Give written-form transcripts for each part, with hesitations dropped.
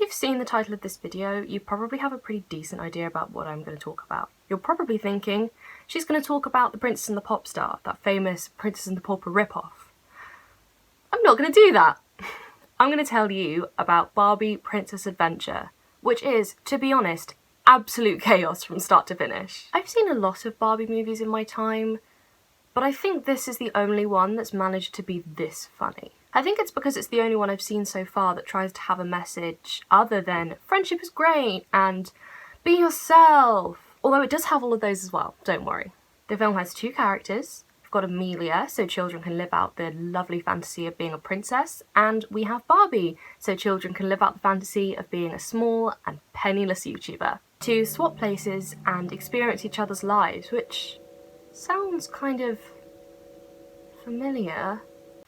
you've seen the title of this video, you probably have a pretty decent idea about what I'm going to talk about. You're probably thinking, she's going to talk about The Princess and the Popstar, that famous Princess and the Pauper ripoff. I'm not going to do that. I'm going to tell you about Barbie Princess Adventure, which is, to be honest, absolute chaos from start to finish. I've seen a lot of Barbie movies in my time, but I think this is the only one that's managed to be this funny. I think it's because it's the only one I've seen so far that tries to have a message other than friendship is great and be yourself. Although it does have all of those as well, don't worry. The film has two characters. We've got Amelia, so children can live out the lovely fantasy of being a princess, and we have Barbie, so children can live out the fantasy of being a small and penniless YouTuber. To swap places and experience each other's lives, which sounds kind of familiar.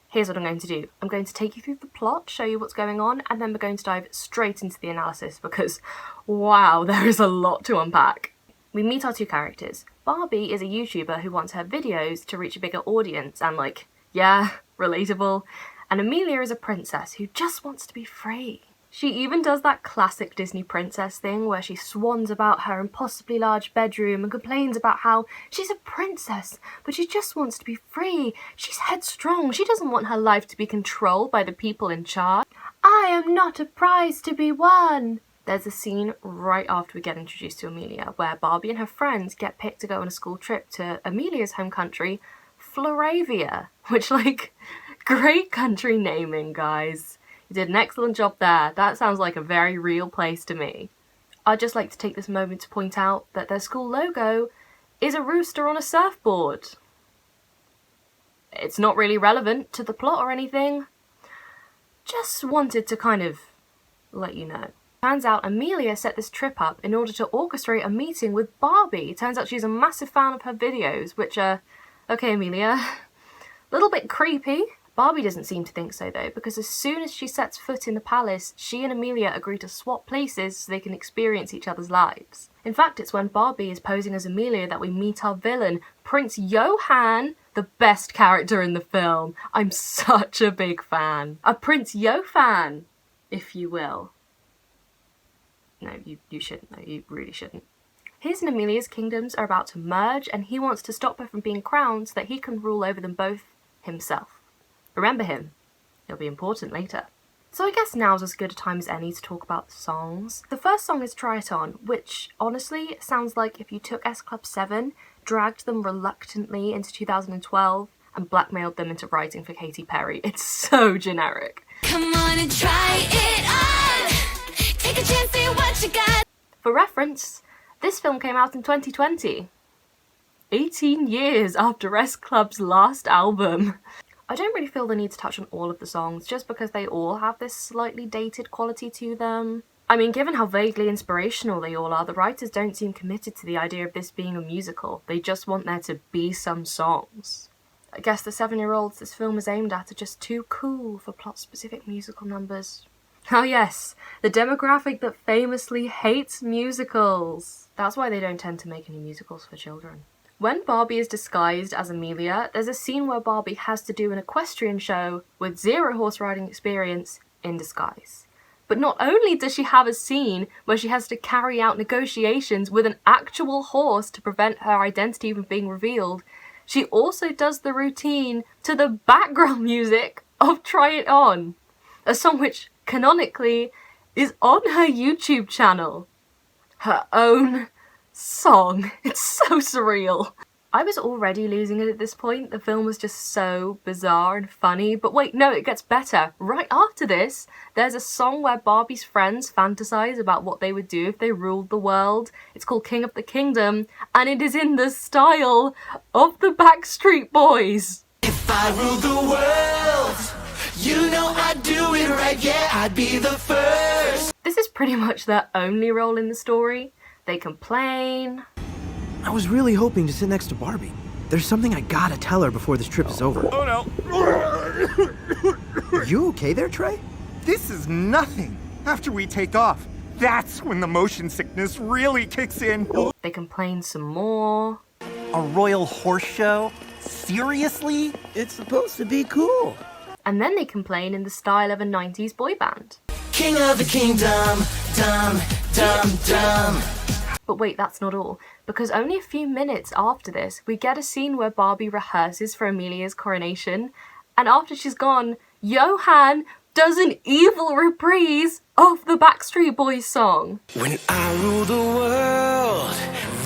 Here's what I'm going to do. I'm going to take you through the plot, show you what's going on, and then we're going to dive straight into the analysis because, wow, there is a lot to unpack. We meet our two characters. Barbie is a YouTuber who wants her videos to reach a bigger audience and like, yeah, relatable. And Amelia is a princess who just wants to be free. She even does that classic Disney princess thing where she swans about her impossibly large bedroom and complains about how she's a princess, but she just wants to be free. She's headstrong. She doesn't want her life to be controlled by the people in charge. I am not a prize to be won. There's a scene right after we get introduced to Amelia where Barbie and her friends get picked to go on a school trip to Amelia's home country, Floravia, which, like, great country naming, guys. You did an excellent job there. That sounds like a very real place to me. I'd just like to take this moment to point out that their school logo is a rooster on a surfboard. It's not really relevant to the plot or anything. Just wanted to kind of let you know. Turns out Amelia set this trip up in order to orchestrate a meeting with Barbie. Turns out she's a massive fan of her videos, which are, okay Amelia, a little bit creepy. Barbie doesn't seem to think so though, because as soon as she sets foot in the palace, she and Amelia agree to swap places so they can experience each other's lives. In fact, it's when Barbie is posing as Amelia that we meet our villain, Prince Johan, the best character in the film. I'm such a big fan. A Prince Yo-fan, if you will. No, you shouldn't though, you really shouldn't. His and Amelia's kingdoms are about to merge and he wants to stop her from being crowned so that he can rule over them both himself. Remember him. He'll be important later. So I guess now's as good a time as any to talk about the songs. The first song is Try It On, which honestly sounds like if you took S Club 7, dragged them reluctantly into 2012, and blackmailed them into writing for Katy Perry. It's so generic. Come on and try it on. Take a chance, see what you got. For reference, this film came out in 2020. 18 years after S Club's last album. I don't really feel the need to touch on all of the songs just because they all have this slightly dated quality to them. I mean, given how vaguely inspirational they all are, the writers don't seem committed to the idea of this being a musical. They just want there to be some songs. I guess the 7-year-olds this film is aimed at are just too cool for plot-specific musical numbers. Oh yes, the demographic that famously hates musicals. That's why they don't tend to make any musicals for children. When Barbie is disguised as Amelia, there's a scene where Barbie has to do an equestrian show with zero horse riding experience in disguise. But not only does she have a scene where she has to carry out negotiations with an actual horse to prevent her identity from being revealed, she also does the routine to the background music of Try It On, a song which canonically is on her YouTube channel. Her own song. It's so surreal. I was already losing it at this point. The film was just so bizarre and funny. But wait, no, it gets better. Right after this, there's a song where Barbie's friends fantasize about what they would do if they ruled the world. It's called King of the Kingdom, and it is in the style of the Backstreet Boys. If I ruled the world, you know I'd do it right, yeah, I'd be the first. This is pretty much their only role in the story. They complain. I was really hoping to sit next to Barbie. There's something I gotta tell her before this trip is over. Oh no. You okay there, Trey? This is nothing. After we take off, that's when the motion sickness really kicks in. They complain some more. A royal horse show? Seriously? It's supposed to be cool. And then they complain in the style of a 90s boy band. king of the kingdom, dumb, dumb, dumb. But wait, that's not all, because only a few minutes after this, we get a scene where Barbie rehearses for Amelia's coronation, and after she's gone, Johan does an evil reprise of the Backstreet Boys song. When I rule the world,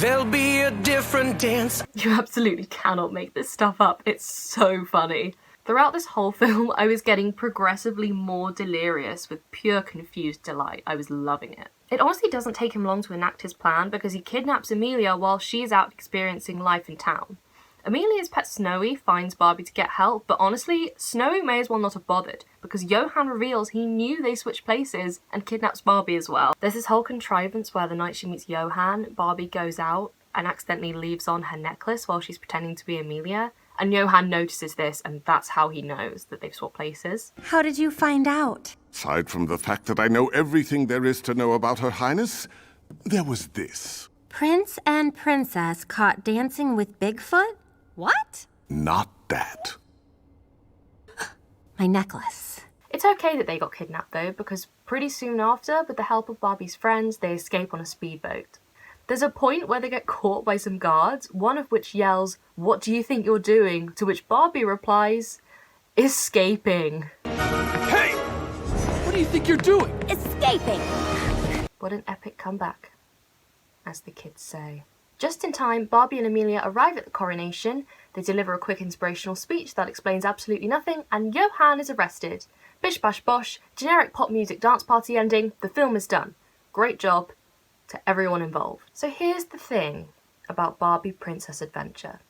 there'll be a different dance. You absolutely cannot make this stuff up, it's so funny. Throughout this whole film, I was getting progressively more delirious with pure confused delight. I was loving it. It honestly doesn't take him long to enact his plan because he kidnaps Amelia while she's out experiencing life in town. Amelia's pet Snowy finds Barbie to get help, but honestly, Snowy may as well not have bothered because Johan reveals he knew they switched places and kidnaps Barbie as well. There's this whole contrivance where the night she meets Johan, Barbie goes out and accidentally leaves on her necklace while she's pretending to be Amelia. And Johan notices this, and that's how he knows that they've swapped places. How did you find out? Aside from the fact that I know everything there is to know about Her Highness, there was this. Prince and Princess caught dancing with Bigfoot? What? Not that. My necklace. It's okay that they got kidnapped though, because pretty soon after, with the help of Barbie's friends, they escape on a speedboat. There's a point where they get caught by some guards, one of which yells, "What do you think you're doing?" To which Barbie replies, "Escaping." Hey! What do you think you're doing? Escaping! What an epic comeback, as the kids say. Just in time, Barbie and Amelia arrive at the coronation, they deliver a quick inspirational speech that explains absolutely nothing, and Johan is arrested. Bish bash bosh, generic pop music dance party ending, the film is done. Great job to everyone involved. So here's the thing about Barbie Princess Adventure.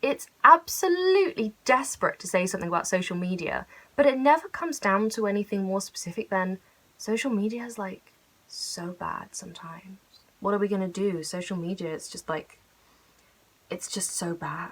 It's absolutely desperate to say something about social media, but it never comes down to anything more specific than social media is like so bad sometimes. What are we gonna do? Social media, it's just so bad.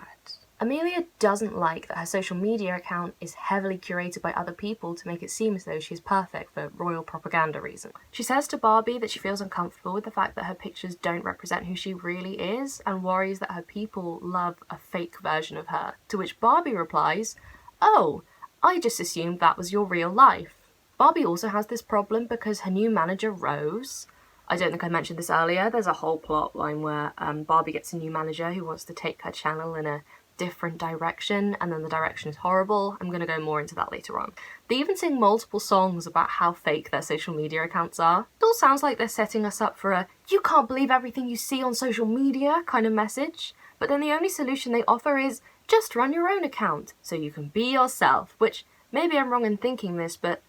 Amelia doesn't like that her social media account is heavily curated by other people to make it seem as though she's perfect for royal propaganda reasons. She says to Barbie that she feels uncomfortable with the fact that her pictures don't represent who she really is and worries that her people love a fake version of her. To which Barbie replies, "Oh, I just assumed that was your real life." Barbie also has this problem because her new manager, Rose, I don't think I mentioned this earlier, there's a whole plot line where Barbie gets a new manager who wants to take her channel in a different direction, and then the direction is horrible. I'm going to go more into that later on. They even sing multiple songs about how fake their social media accounts are. It all sounds like they're setting us up for a "you can't believe everything you see on social media" kind of message, but then the only solution they offer is just run your own account so you can be yourself, which maybe I'm wrong in thinking this, but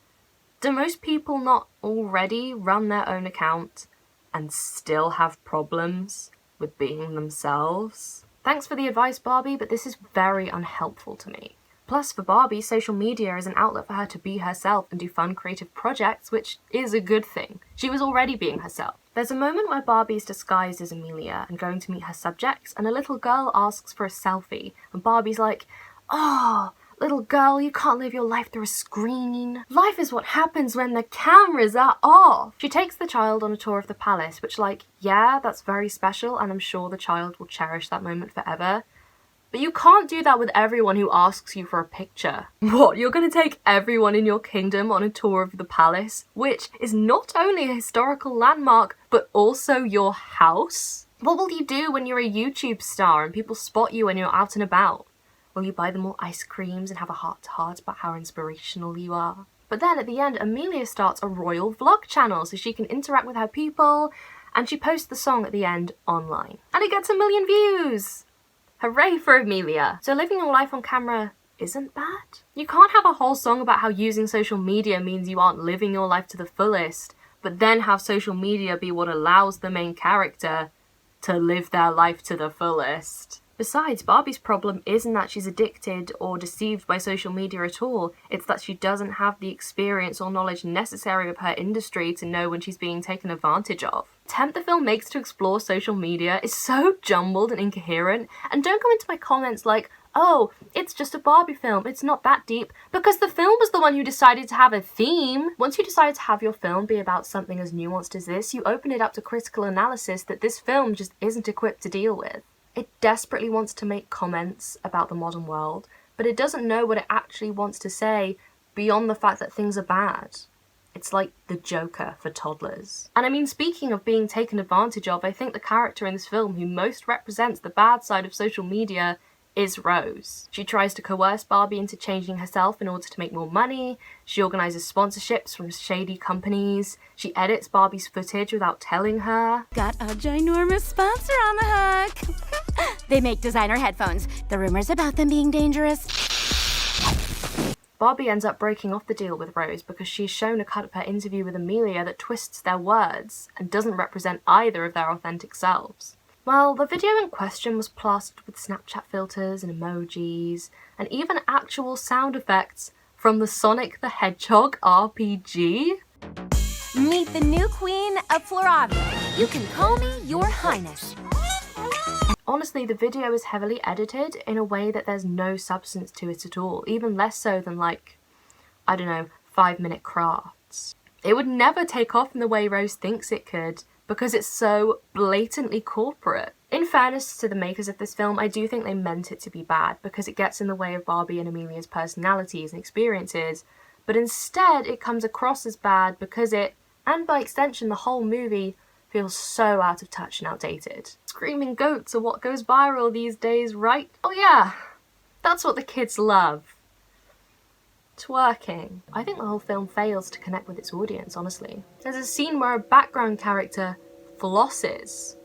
do most people not already run their own account and still have problems with being themselves? Thanks for the advice, Barbie, but this is very unhelpful to me. Plus, for Barbie, social media is an outlet for her to be herself and do fun creative projects, which is a good thing. She was already being herself. There's a moment where Barbie is disguised as Amelia and going to meet her subjects, and a little girl asks for a selfie, and Barbie's like, "Oh, little girl, you can't live your life through a screen. Life is what happens when the cameras are off." She takes the child on a tour of the palace, which, like, yeah, that's very special, and I'm sure the child will cherish that moment forever. But you can't do that with everyone who asks you for a picture. What, you're gonna take everyone in your kingdom on a tour of the palace, which is not only a historical landmark, but also your house? What will you do when you're a YouTube star and people spot you when you're out and about? Will you buy them all ice creams and have a heart-to-heart about how inspirational you are? But then at the end, Amelia starts a royal vlog channel so she can interact with her people, and she posts the song at the end online. And it gets 1 million views! Hooray for Amelia! So living your life on camera isn't bad? You can't have a whole song about how using social media means you aren't living your life to the fullest, but then have social media be what allows the main character to live their life to the fullest. Besides, Barbie's problem isn't that she's addicted or deceived by social media at all, it's that she doesn't have the experience or knowledge necessary of her industry to know when she's being taken advantage of. The attempt the film makes to explore social media is so jumbled and incoherent, and don't come into my comments like, "Oh, it's just a Barbie film, it's not that deep," because the film was the one who decided to have a theme. Once you decide to have your film be about something as nuanced as this, you open it up to critical analysis that this film just isn't equipped to deal with. It desperately wants to make comments about the modern world, but it doesn't know what it actually wants to say beyond the fact that things are bad. It's like the Joker for toddlers. And I mean, speaking of being taken advantage of, I think the character in this film who most represents the bad side of social media is Rose. She tries to coerce Barbie into changing herself in order to make more money. She organizes sponsorships from shady companies. She edits Barbie's footage without telling her. Got a ginormous sponsor on the hook. They make designer headphones. The rumors about them being dangerous. Barbie ends up breaking off the deal with Rose because she's shown a cut of her interview with Amelia that twists their words and doesn't represent either of their authentic selves. Well, the video in question was plastered with Snapchat filters and emojis, and even actual sound effects from the Sonic the Hedgehog RPG. Meet the new queen of Floravia. You can call me your highness. Honestly, the video is heavily edited in a way that there's no substance to it at all, even less so than like, I don't know, 5-minute crafts. It would never take off in the way Rose thinks it could, because it's so blatantly corporate. In fairness to the makers of this film, I do think they meant it to be bad, because it gets in the way of Barbie and Amelia's personalities and experiences, but instead it comes across as bad because it, and by extension the whole movie, feels so out of touch and outdated. Screaming goats are what goes viral these days, right? Oh yeah, that's what the kids love. Twerking. I think the whole film fails to connect with its audience, honestly. There's a scene where a background character flosses.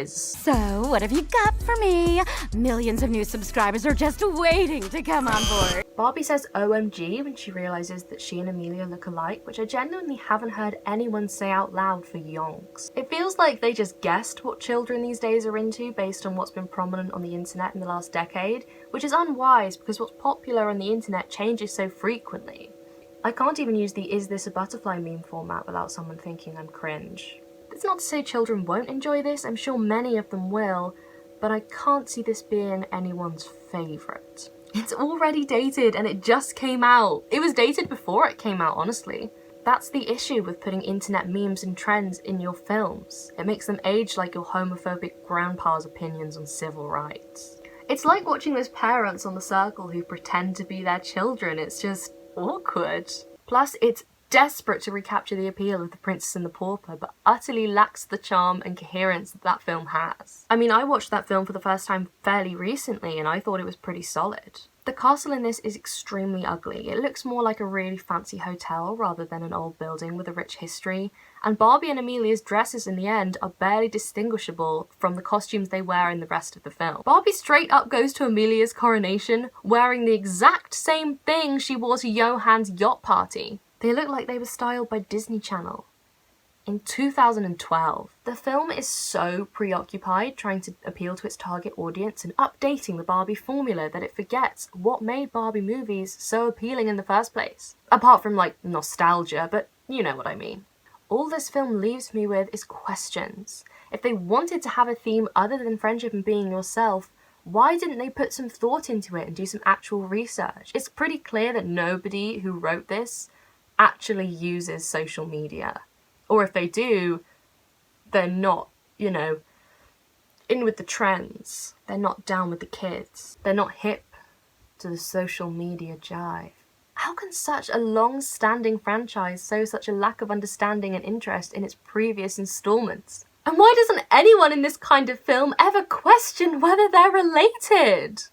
So, what have you got for me? Millions of new subscribers are just waiting to come on board. Barbie says OMG when she realizes that she and Amelia look alike, which I genuinely haven't heard anyone say out loud for yonks. It feels like they just guessed what children these days are into based on what's been prominent on the internet in the last decade, which is unwise because what's popular on the internet changes so frequently. I can't even use the "is this a butterfly" meme format without someone thinking I'm cringe. It's not to say children won't enjoy this, I'm sure many of them will, but I can't see this being anyone's favourite. It's already dated and it just came out. It was dated before it came out, honestly. That's the issue with putting internet memes and trends in your films. It makes them age like your homophobic grandpa's opinions on civil rights. It's like watching those parents on The Circle who pretend to be their children. It's just awkward. Plus, it's desperate to recapture the appeal of The Princess and the Pauper, but utterly lacks the charm and coherence that film has. I mean, I watched that film for the first time fairly recently and I thought it was pretty solid. The castle in this is extremely ugly. It looks more like a really fancy hotel rather than an old building with a rich history, and Barbie and Amelia's dresses in the end are barely distinguishable from the costumes they wear in the rest of the film. Barbie straight up goes to Amelia's coronation wearing the exact same thing she wore to Johann's yacht party. They look like they were styled by Disney Channel in 2012. The film is so preoccupied trying to appeal to its target audience and updating the Barbie formula that it forgets what made Barbie movies so appealing in the first place. Apart from like nostalgia, but you know what I mean. All this film leaves me with is questions. If they wanted to have a theme other than friendship and being yourself, why didn't they put some thought into it and do some actual research? It's pretty clear that nobody who wrote this actually uses social media. Or if they do, they're not, you know, in with the trends. They're not down with the kids. They're not hip to the social media jive. How can such a long-standing franchise show such a lack of understanding and interest in its previous installments? And why doesn't anyone in this kind of film ever question whether they're related?